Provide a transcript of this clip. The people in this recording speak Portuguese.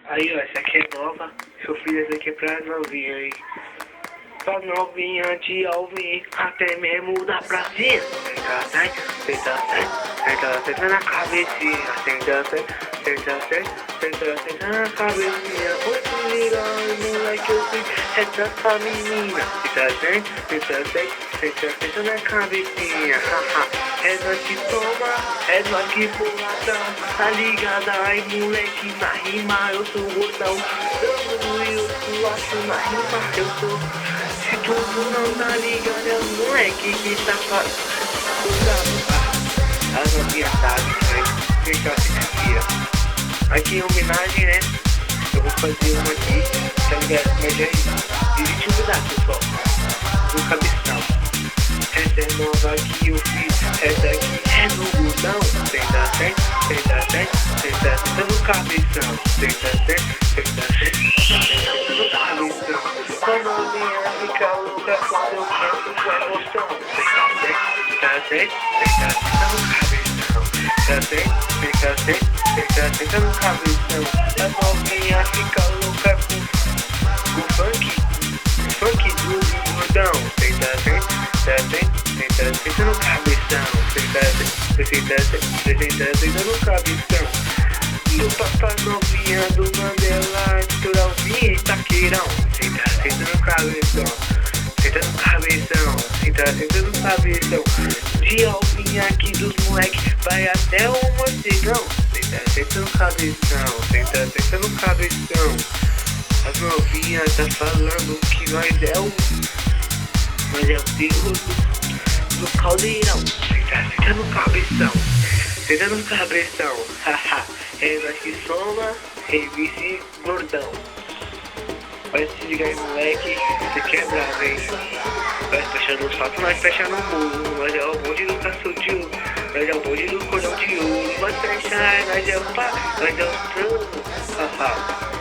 Aí, ó, essa aqui é nova. Eu fiz essa aqui pra novinha aí. Pra novinha de ouvir, até mesmo da pracinha. Senta na cabecinha. Senta na cabecinha. Oi, se liga, moleque, eu sei. Essa menina. Senta na cabecinha. É nós que toma, é nós que boladão. Tá ligada aí, moleque, na rima eu sou gordão. Eu acho na rima eu sou. Se tu não tá ligado, é o moleque que tá fazendo. As novinhas sabem, né? Deixa eu assistir. Aqui em homenagem, né? Eu vou fazer uma aqui, tá ligado? Mas já existe um pedaço, pessoal. Do cabeção. Essa é nova que eu fiz. Essa aqui é no botão. Senta no cabeção. Senta no cabeção. Quando a novinha fica louca, quando eu canto com emoção. Senta no cabeção. Senta no cabeção. A novinha fica louca com funk do gordão. Senta no cabeção. Senta no cabeção. Do papai novinha do Mandela, Turalzinho e Taqueirão. Senta no cabeção. Senta no cabeção. Senta no cabeção. De alvinha aqui dos moleque, vai até o morcegão. Senta no cabeção. Senta no cabeção. As novinhas tá falando que nós é o filho do caldeirão. Senta no cabeção. Senta no cabeção. Haha. É nós que soma, vice gordão. Vai se ligar aí, moleque. Você quebra, hein? Nós fechando os fatos, nós fechando o muro. Nós é o bonde do caçudio. Nós é o bonde do cordão de ouro. Nós fecha, nós é o pá, nós é o trono. Haha.